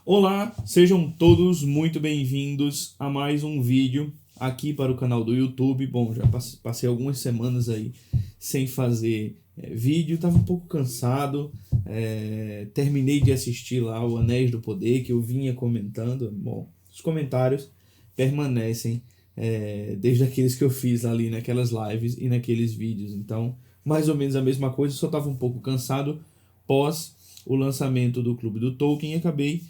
Olá, sejam todos muito bem-vindos a mais um vídeo aqui para o canal do YouTube. Bom, já passei algumas semanas aí sem fazer vídeo, estava um pouco cansado, terminei de assistir lá o Anéis do Poder, que eu vinha comentando. Bom, os comentários permanecem desde aqueles que eu fiz ali naquelas lives e naqueles vídeos, então mais ou menos a mesma coisa, só estava um pouco cansado pós o lançamento do Clube do Tolkien e acabei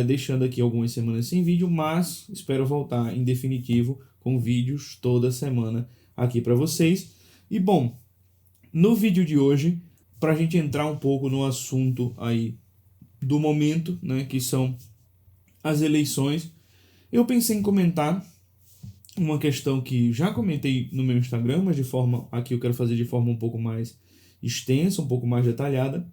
deixando aqui algumas semanas sem vídeo, mas espero voltar em definitivo com vídeos toda semana aqui para vocês. E bom, no vídeo de hoje, para a gente entrar um pouco no assunto aí do momento, né, que são as eleições, eu pensei em comentar uma questão que já comentei no meu Instagram, mas aqui eu quero fazer de forma um pouco mais extensa, um pouco mais detalhada,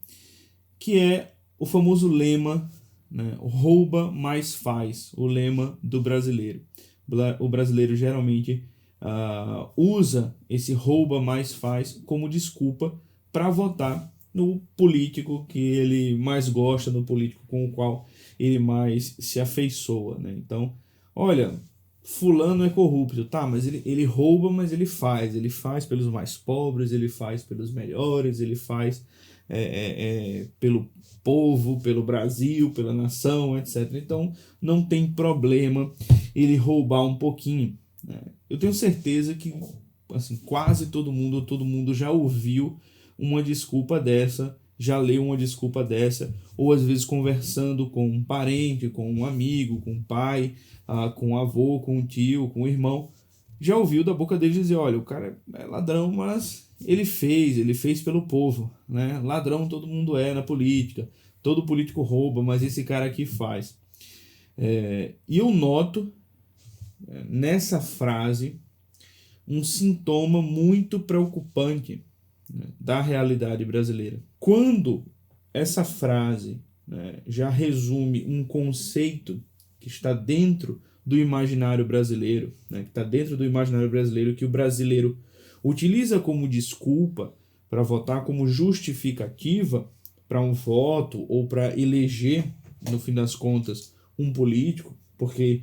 que é o famoso lema, né, rouba mais faz, o lema do brasileiro. O brasileiro geralmente usa esse rouba mais faz como desculpa para votar no político que ele mais gosta, no político com o qual ele mais se afeiçoa, né? Então, olha, fulano é corrupto, tá, mas ele rouba, mas ele faz pelos mais pobres, ele faz pelos melhores, ele faz pelo povo, pelo Brasil, pela nação, etc. Então não tem problema ele roubar um pouquinho, né? Eu tenho certeza que assim, quase todo mundo já ouviu uma desculpa dessa, já leu uma desculpa dessa, ou às vezes conversando com um parente, com um amigo, com um pai, com um avô, com um tio, com um irmão, já ouviu da boca dele dizer, olha, o cara é ladrão, mas ele fez pelo povo, né? Ladrão todo mundo é na política, todo político rouba, mas esse cara aqui faz. E eu noto nessa frase um sintoma muito preocupante, né, da realidade brasileira. Quando essa frase, né, já resume um conceito que está dentro do imaginário brasileiro, né, que o brasileiro utiliza como desculpa para votar, como justificativa para um voto ou para eleger, no fim das contas, um político, porque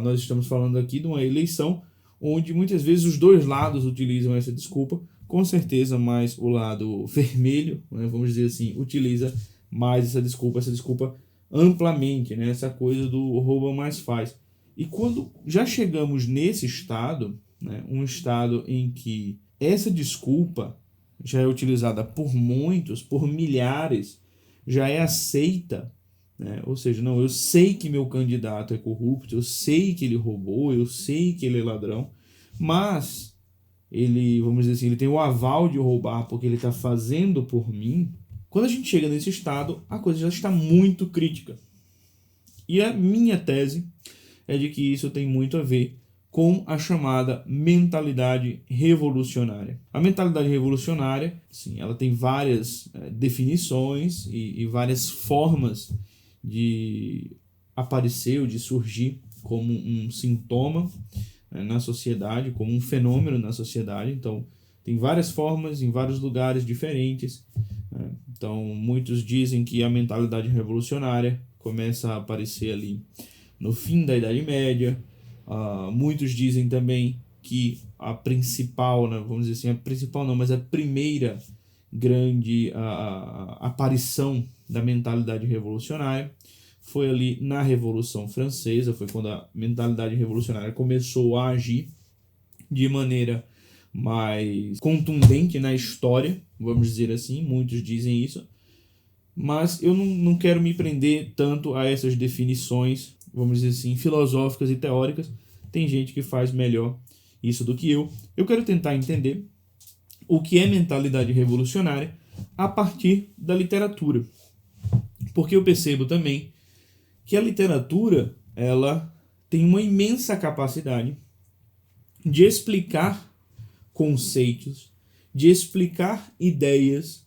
nós estamos falando aqui de uma eleição onde muitas vezes os dois lados utilizam essa desculpa, com certeza mais o lado vermelho, né, vamos dizer assim, utiliza mais essa desculpa amplamente, né, essa coisa do rouba mais faz. E quando já chegamos nesse estado, né, um estado em que essa desculpa já é utilizada por muitos, por milhares, já é aceita, né? Ou seja, não, eu sei que meu candidato é corrupto, eu sei que ele roubou, eu sei que ele é ladrão, mas ele, vamos dizer assim, ele tem o aval de roubar porque ele está fazendo por mim. Quando a gente chega nesse estado, a coisa já está muito crítica. E a minha tese é de que isso tem muito a ver com a chamada mentalidade revolucionária. A mentalidade revolucionária, sim, ela tem várias definições e várias formas de aparecer ou de surgir como um sintoma na sociedade, como um fenômeno na sociedade. Então, tem várias formas em vários lugares diferentes. Então, muitos dizem que a mentalidade revolucionária começa a aparecer ali no fim da Idade Média. Muitos dizem também que a principal, né, vamos dizer assim, a principal não, mas a primeira grande aparição da mentalidade revolucionária foi ali na Revolução Francesa, foi quando a mentalidade revolucionária começou a agir de maneira mais contundente na história, vamos dizer assim, muitos dizem isso, mas eu não quero me prender tanto a essas definições, vamos dizer assim, filosóficas e teóricas. Tem gente que faz melhor isso do que eu. Eu quero tentar entender o que é mentalidade revolucionária a partir da literatura. Porque eu percebo também que a literatura, ela tem uma imensa capacidade de explicar conceitos, de explicar ideias,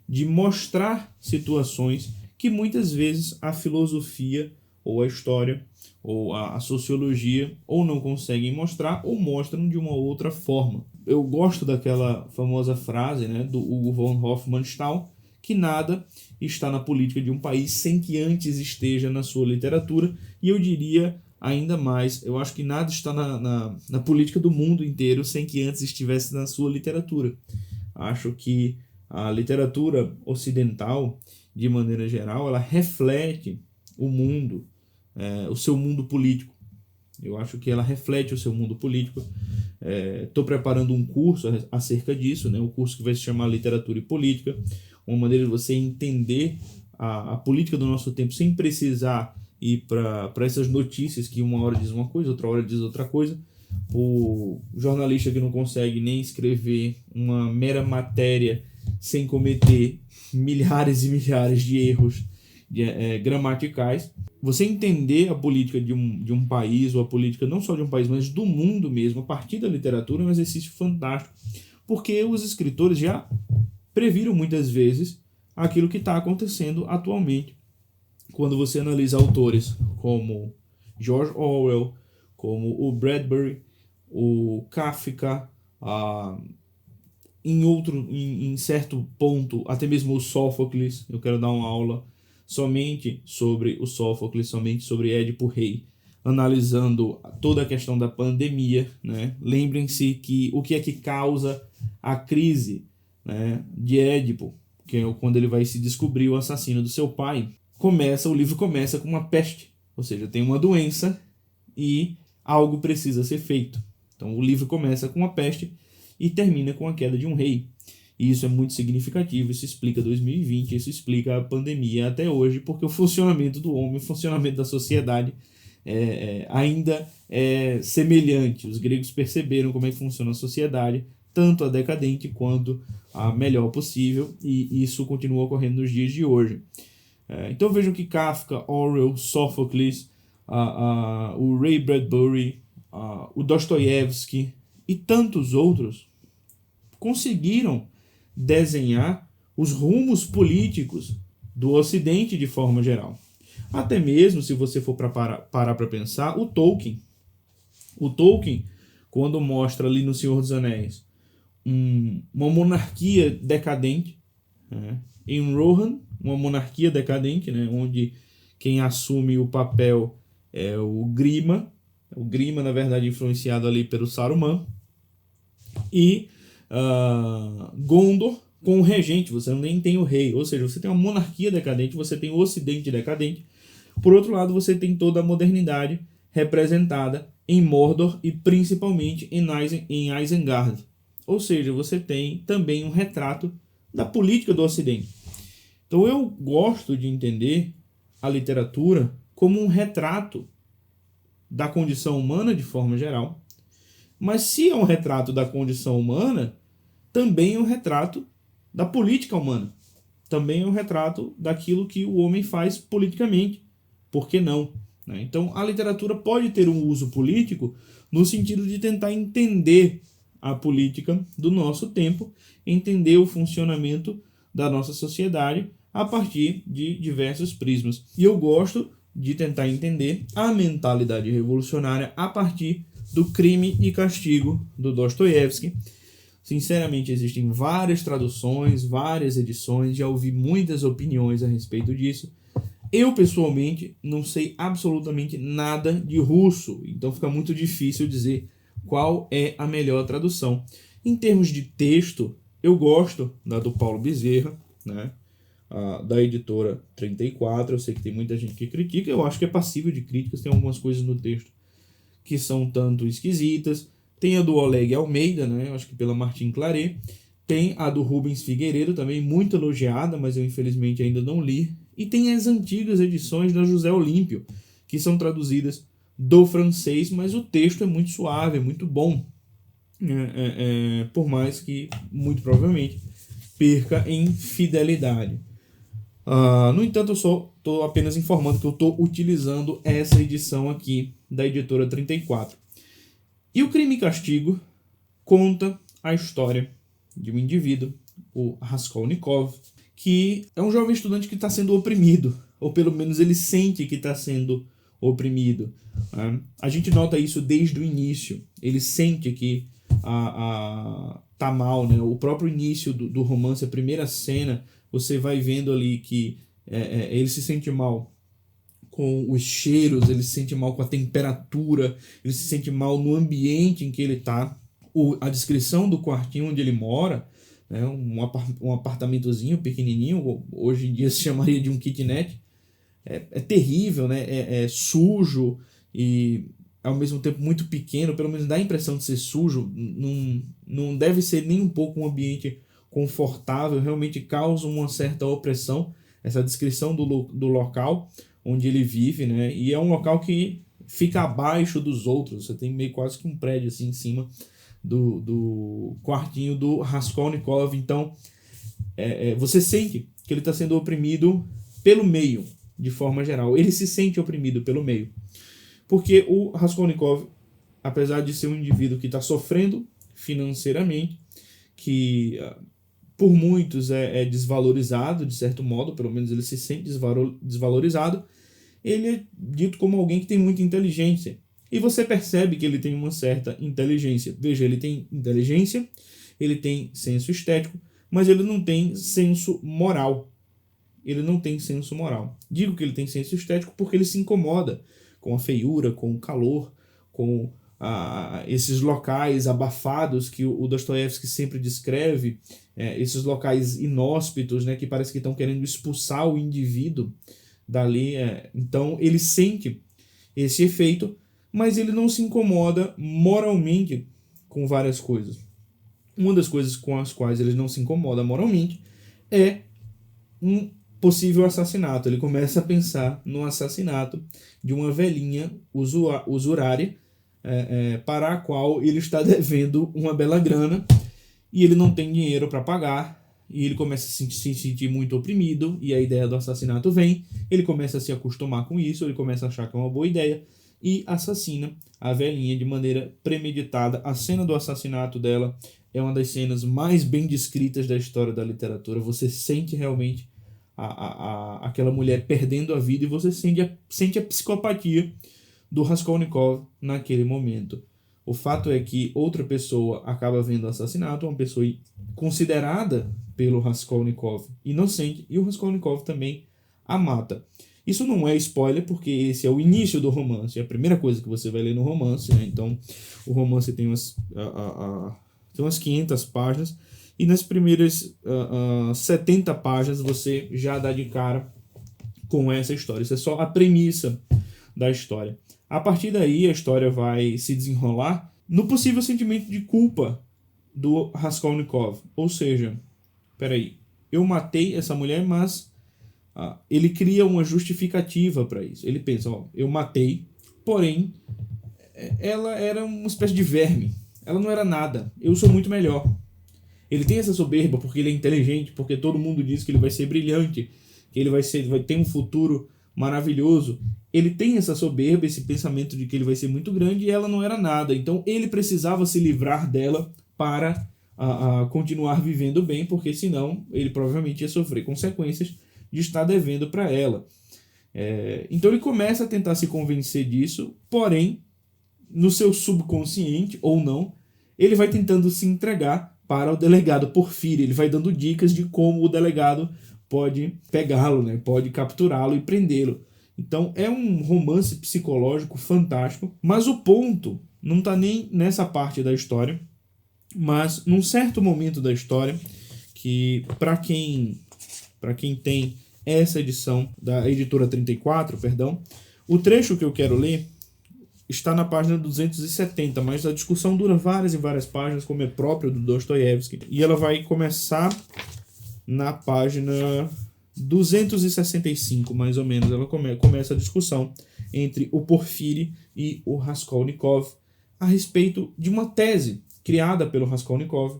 de mostrar situações que muitas vezes a filosofia ou a história ou a sociologia ou não conseguem mostrar ou mostram de uma outra forma. Eu gosto daquela famosa frase, né, do Hugo von Hofmannsthal, que nada está na política de um país sem que antes esteja na sua literatura, e eu diria ainda mais, eu acho que nada está na política do mundo inteiro sem que antes estivesse na sua literatura. Acho que a literatura ocidental, de maneira geral, ela reflete o mundo, o seu mundo político. Eu acho que ela reflete o seu mundo político. Estou preparando um curso acerca disso, né? Um curso que vai se chamar Literatura e Política, uma maneira de você entender a política do nosso tempo sem precisar ir para essas notícias que uma hora diz uma coisa, outra hora diz outra coisa. O jornalista que não consegue nem escrever uma mera matéria sem cometer milhares e milhares de erros gramaticais. Você entender a política de um país, ou a política não só de um país, mas do mundo mesmo, a partir da literatura, é um exercício fantástico, porque os escritores já previram muitas vezes aquilo que está acontecendo atualmente. Quando você analisa autores como George Orwell, como o Bradbury, o Kafka, em certo ponto, até mesmo o Sófocles, eu quero dar uma aula somente sobre o Sófocles, somente sobre Édipo Rei, analisando toda a questão da pandemia, né? Lembrem-se que o que é que causa a crise, né, de Édipo, que é quando ele vai se descobrir o assassino do seu pai. O livro começa com uma peste, ou seja, tem uma doença e algo precisa ser feito. Então o livro começa com uma peste e termina com a queda de um rei. E isso é muito significativo, isso explica 2020, isso explica a pandemia até hoje, porque o funcionamento do homem, o funcionamento da sociedade ainda é semelhante. Os gregos perceberam como é que funciona a sociedade, tanto a decadente quanto a melhor possível, e isso continua ocorrendo nos dias de hoje. Então vejam que Kafka, Orwell, Sófocles, o Ray Bradbury, o Dostoiévski e tantos outros conseguiram desenhar os rumos políticos do Ocidente de forma geral. Até mesmo, se você for parar para pensar, o Tolkien. O Tolkien, quando mostra ali no Senhor dos Anéis uma monarquia decadente, né? Em Rohan, uma monarquia decadente, né? Onde quem assume o papel é o Grima. O Grima, na verdade, influenciado ali pelo Saruman. E Gondor com o regente, você nem tem o rei, ou seja, você tem uma monarquia decadente, você tem o Ocidente decadente. Por outro lado, você tem toda a modernidade representada em Mordor e principalmente em Isengard. Ou seja, você tem também um retrato da política do Ocidente. Então eu gosto de entender a literatura como um retrato da condição humana de forma geral, mas se é um retrato da condição humana, também é um retrato da política humana. Também é um retrato daquilo que o homem faz politicamente. Por que não? Então a literatura pode ter um uso político no sentido de tentar entender a política do nosso tempo, entender o funcionamento da nossa sociedade a partir de diversos prismas. E eu gosto de tentar entender a mentalidade revolucionária a partir do Crime e Castigo, do Dostoiévski. Sinceramente, existem várias traduções, várias edições, já ouvi muitas opiniões a respeito disso. Eu, pessoalmente, não sei absolutamente nada de russo, então fica muito difícil dizer qual é a melhor tradução. Em termos de texto, eu gosto da do Paulo Bezerra, né? Da editora 34, eu sei que tem muita gente que critica, eu acho que é passível de críticas, tem algumas coisas no texto que são tanto esquisitas. Tem a do Oleg Almeida, né? Eu acho que pela Martin Claret. Tem a do Rubens Figueiredo, também muito elogiada, mas eu infelizmente ainda não li. E tem as antigas edições da José Olímpio, que são traduzidas do francês, mas o texto é muito suave, é muito bom. Por mais que, muito provavelmente, perca em fidelidade. No entanto, eu só estou apenas informando que eu estou utilizando essa edição aqui da editora 34. E o Crime e Castigo conta a história de um indivíduo, o Raskolnikov, que é um jovem estudante que está sendo oprimido, ou pelo menos ele sente que está sendo oprimido. A gente nota isso desde o início. Ele sente que tá mal, né? O próprio início do romance, a primeira cena, você vai vendo ali que ele se sente mal com os cheiros, ele se sente mal com a temperatura, ele se sente mal no ambiente em que ele está. A descrição do quartinho onde ele mora, né, um apartamentozinho pequenininho, hoje em dia se chamaria de um kitnet, é terrível, né? É sujo e ao mesmo tempo muito pequeno, pelo menos dá a impressão de ser sujo, não deve ser nem um pouco um ambiente confortável, realmente causa uma certa opressão, essa descrição do local onde ele vive, né? E é um local que fica abaixo dos outros, você tem meio quase que um prédio assim em cima do quartinho do Raskolnikov, então você sente que ele está sendo oprimido pelo meio, de forma geral, ele se sente oprimido pelo meio, porque o Raskolnikov, apesar de ser um indivíduo que está sofrendo financeiramente, que por muitos é desvalorizado, de certo modo, pelo menos ele se sente desvalorizado, ele é dito como alguém que tem muita inteligência. E você percebe que ele tem uma certa inteligência. Veja, ele tem inteligência, ele tem senso estético, mas ele não tem senso moral. Ele não tem senso moral. Digo que ele tem senso estético porque ele se incomoda com a feiura, com o calor, com esses locais abafados que o Dostoiévski sempre descreve, esses locais inóspitos, né, que parece que estão querendo expulsar o indivíduo dali. Então ele sente esse efeito, mas ele não se incomoda moralmente com várias coisas. Uma das coisas com as quais ele não se incomoda moralmente é um possível assassinato. Ele começa a pensar no assassinato de uma velhinha usurária para a qual ele está devendo uma bela grana e ele não tem dinheiro para pagar, e ele começa a se sentir muito oprimido, e a ideia do assassinato vem, ele começa a se acostumar com isso, ele começa a achar que é uma boa ideia e assassina a velhinha de maneira premeditada. A cena do assassinato dela é uma das cenas mais bem descritas da história da literatura. Você sente realmente aquela mulher perdendo a vida e você sente a psicopatia do Raskolnikov naquele momento. O fato é que outra pessoa acaba vendo o assassinato, uma pessoa considerada pelo Raskolnikov inocente, e o Raskolnikov também a mata. Isso não é spoiler, porque esse é o início do romance, é a primeira coisa que você vai ler no romance, né? Então, o romance tem umas 500 páginas, e nas primeiras 70 páginas você já dá de cara com essa história. Isso é só a premissa da história. A partir daí, a história vai se desenrolar no possível sentimento de culpa do Raskolnikov. Ou seja, peraí, eu matei essa mulher, mas ele cria uma justificativa para isso. Ele pensa, eu matei, porém, ela era uma espécie de verme. Ela não era nada. Eu sou muito melhor. Ele tem essa soberba porque ele é inteligente, porque todo mundo diz que ele vai ser brilhante, que ele vai ter um futuro maravilhoso. Ele tem essa soberba, esse pensamento de que ele vai ser muito grande, e ela não era nada. Então ele precisava se livrar dela para continuar vivendo bem, porque senão ele provavelmente ia sofrer consequências de estar devendo para ela. Então ele começa a tentar se convencer disso, porém, no seu subconsciente, ou não, ele vai tentando se entregar para o delegado Porfírio. Ele vai dando dicas de como o delegado pode pegá-lo, né? Pode capturá-lo e prendê-lo. Então é um romance psicológico fantástico, mas o ponto não está nem nessa parte da história, mas num certo momento da história, que para quem tem essa edição da editora 34, o trecho que eu quero ler está na página 270, mas a discussão dura várias e várias páginas, como é próprio do Dostoiévski, e ela vai começar na página 265, mais ou menos. Ela começa a discussão entre o Porfírio e o Raskolnikov a respeito de uma tese criada pelo Raskolnikov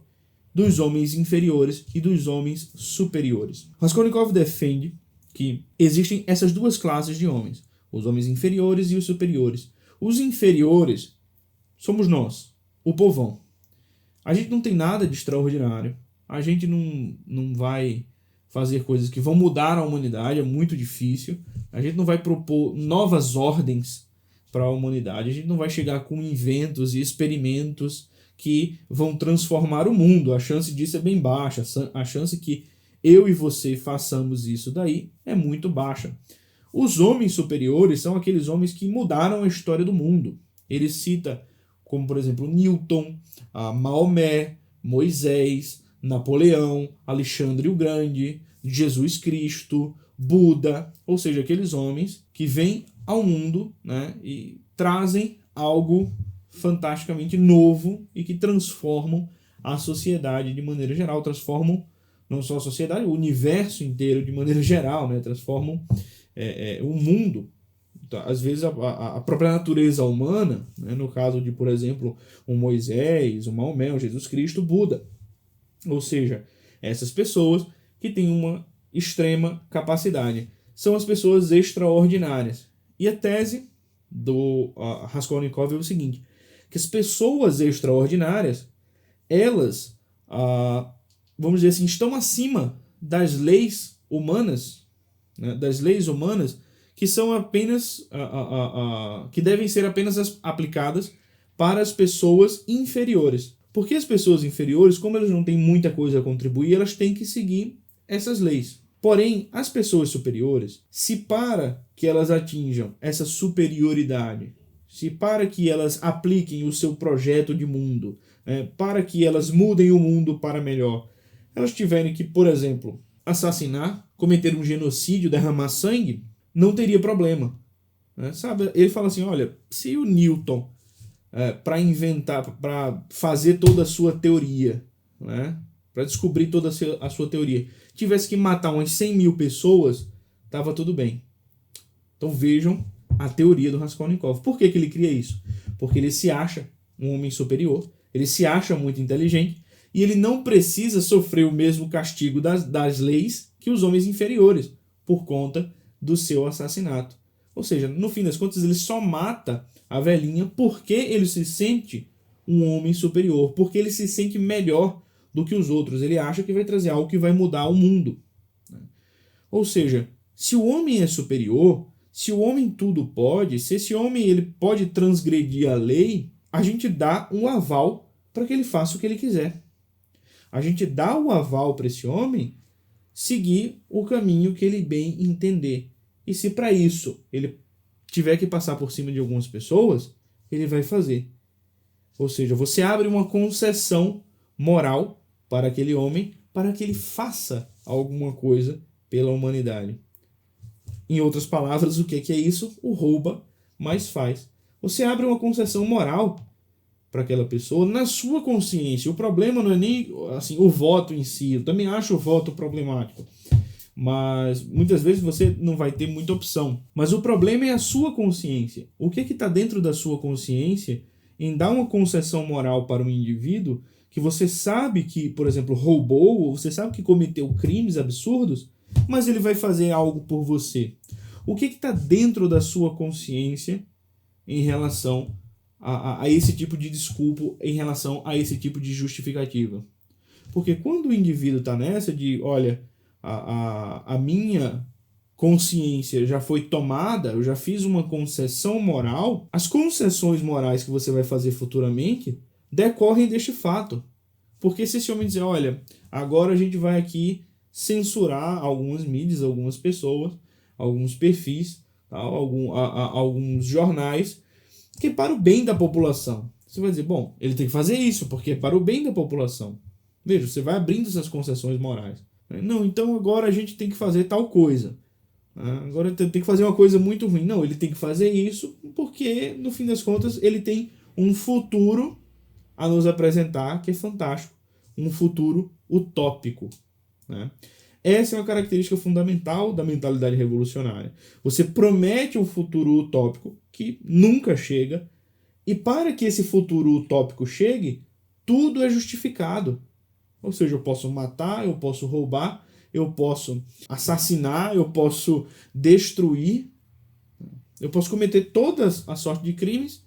dos homens inferiores e dos homens superiores. Raskolnikov defende que existem essas duas classes de homens, os homens inferiores e os superiores. Os inferiores somos nós, o povão. A gente não tem nada de extraordinário. A gente não vai fazer coisas que vão mudar a humanidade, é muito difícil. A gente não vai propor novas ordens para a humanidade. A gente não vai chegar com inventos e experimentos que vão transformar o mundo. A chance disso é bem baixa. A chance que eu e você façamos isso daí é muito baixa. Os homens superiores são aqueles homens que mudaram a história do mundo. Ele cita como, por exemplo, Newton, Maomé, Moisés, Napoleão, Alexandre o Grande, Jesus Cristo, Buda, ou seja, aqueles homens que vêm ao mundo, né, e trazem algo fantasticamente novo e que transformam a sociedade de maneira geral, transformam não só a sociedade, o universo inteiro de maneira geral, né, transformam o mundo. Então, às vezes a própria natureza humana, né, no caso de, por exemplo, um Moisés, um Maomé, um Jesus Cristo, Buda. Ou seja, essas pessoas que têm uma extrema capacidade. São as pessoas extraordinárias. E a tese do Raskolnikov é o seguinte, que as pessoas extraordinárias, elas, vamos dizer assim, estão acima das leis humanas, né, que são apenas, que devem ser apenas aplicadas para as pessoas inferiores. Porque as pessoas inferiores, como elas não têm muita coisa a contribuir, elas têm que seguir essas leis. Porém, as pessoas superiores, se para que elas atinjam essa superioridade, se para que elas apliquem o seu projeto de mundo, para que elas mudem o mundo para melhor, elas tiverem que, por exemplo, assassinar, cometer um genocídio, derramar sangue, não teria problema. Sabe? Ele fala assim, olha, se o Newton, para inventar, para fazer toda a sua teoria, né, para descobrir toda a sua teoria, tivesse que matar umas 100 mil pessoas, estava tudo bem. Então vejam a teoria do Raskolnikov. Por que ele cria isso? Porque ele se acha um homem superior, ele se acha muito inteligente, e ele não precisa sofrer o mesmo castigo das leis que os homens inferiores, por conta do seu assassinato. Ou seja, no fim das contas, ele só mata a velhinha porque ele se sente um homem superior, porque ele se sente melhor do que os outros. Ele acha que vai trazer algo que vai mudar o mundo. Ou seja, se o homem é superior, se o homem tudo pode, se esse homem ele pode transgredir a lei, a gente dá um aval para que ele faça o que ele quiser. A gente dá o aval para esse homem seguir o caminho que ele bem entender. E se para isso ele tiver que passar por cima de algumas pessoas, ele vai fazer. Ou seja, você abre uma concessão moral para aquele homem, para que ele faça alguma coisa pela humanidade. Em outras palavras, o que é isso? O rouba, mas faz. Você abre uma concessão moral para aquela pessoa na sua consciência. O problema não é nem assim, o voto em si. Eu também acho o voto problemático. Mas muitas vezes você não vai ter muita opção. Mas o problema é a sua consciência. O que está dentro da sua consciência em dar uma concessão moral para um indivíduo que você sabe que, por exemplo, roubou, ou você sabe que cometeu crimes absurdos, mas ele vai fazer algo por você. O que está dentro da sua consciência em relação a esse tipo de desculpa, em relação a esse tipo de justificativa? Porque quando o indivíduo está nessa de, olha, a minha consciência já foi tomada, eu já fiz uma concessão moral, as concessões morais que você vai fazer futuramente decorrem deste fato. Porque se esse homem dizer, olha, agora a gente vai aqui censurar algumas mídias, algumas pessoas, alguns perfis, alguns jornais, que é para o bem da população. Você vai dizer, bom, ele tem que fazer isso, porque é para o bem da população. Veja, você vai abrindo essas concessões morais. Não, então agora a gente tem que fazer tal coisa. Agora tem que fazer uma coisa muito ruim. Não, ele tem que fazer isso porque, no fim das contas, ele tem um futuro a nos apresentar que é fantástico. Um futuro utópico. Essa é uma característica fundamental da mentalidade revolucionária. Você promete um futuro utópico que nunca chega, e para que esse futuro utópico chegue, tudo é justificado. Ou seja, eu posso matar, eu posso roubar, eu posso assassinar, eu posso destruir, eu posso cometer toda a sorte de crimes.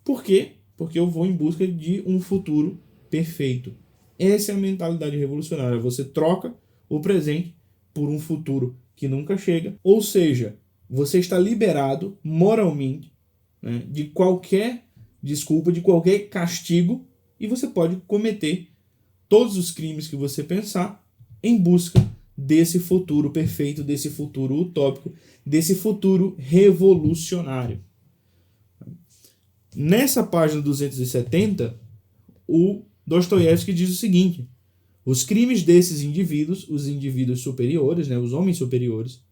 Por quê? Porque eu vou em busca de um futuro perfeito. Essa é a mentalidade revolucionária. Você troca o presente por um futuro que nunca chega. Ou seja, você está liberado moralmente, né, de qualquer desculpa, de qualquer castigo e você pode cometer todos os crimes que você pensar em busca desse futuro perfeito, desse futuro utópico, desse futuro revolucionário. Nessa página 270, o Dostoiévski diz o seguinte: os crimes desses indivíduos, os indivíduos superiores, os homens superiores,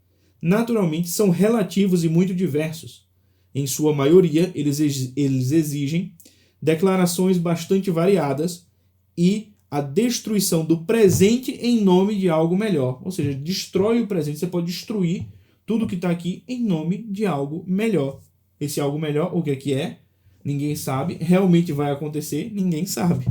naturalmente são relativos e muito diversos. Em sua maioria, eles exigem declarações bastante variadas e a destruição do presente em nome de algo melhor. Ou seja, destrói o presente. Você pode destruir tudo que está aqui em nome de algo melhor. Esse algo melhor, o que é? Ninguém sabe. Realmente vai acontecer? Ninguém sabe.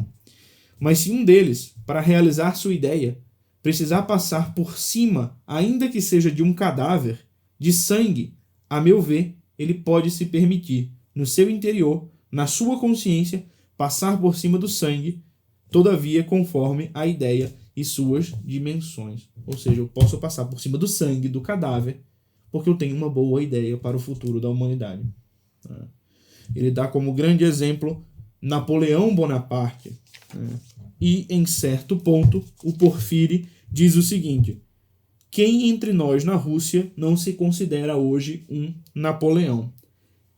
Mas se um deles, para realizar sua ideia, precisar passar por cima, ainda que seja de um cadáver, de sangue, a meu ver, ele pode se permitir, no seu interior, na sua consciência, passar por cima do sangue, todavia conforme a ideia e suas dimensões. Ou seja, eu posso passar por cima do sangue, do cadáver, porque eu tenho uma boa ideia para o futuro da humanidade. Ele dá como grande exemplo Napoleão Bonaparte. E, em certo ponto, o Porfírio diz o seguinte: quem entre nós na Rússia não se considera hoje um Napoleão?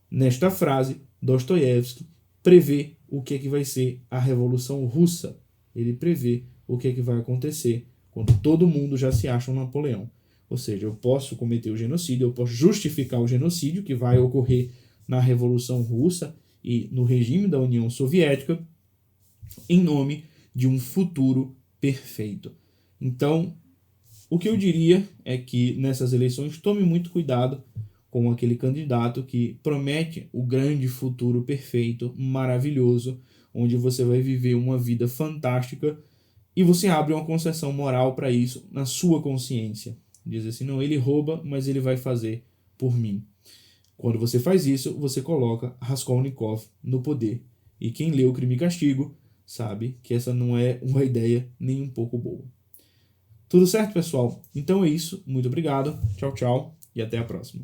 Nesta frase, Dostoiévski prevê o que é que vai ser a Revolução Russa. Ele prevê o que é que vai acontecer quando todo mundo já se acha um Napoleão. Ou seja, eu posso cometer o genocídio, eu posso justificar o genocídio que vai ocorrer na Revolução Russa e no regime da União Soviética em nome de um futuro perfeito. Então, o que eu diria é que nessas eleições tome muito cuidado com aquele candidato que promete o grande futuro perfeito, maravilhoso, onde você vai viver uma vida fantástica e você abre uma concessão moral para isso na sua consciência. Diz assim, não, ele rouba, mas ele vai fazer por mim. Quando você faz isso, você coloca Raskolnikov no poder. E quem leu Crime e Castigo sabe que essa não é uma ideia nem um pouco boa. Tudo certo, pessoal? Então é isso. Muito obrigado. Tchau, tchau. E até a próxima.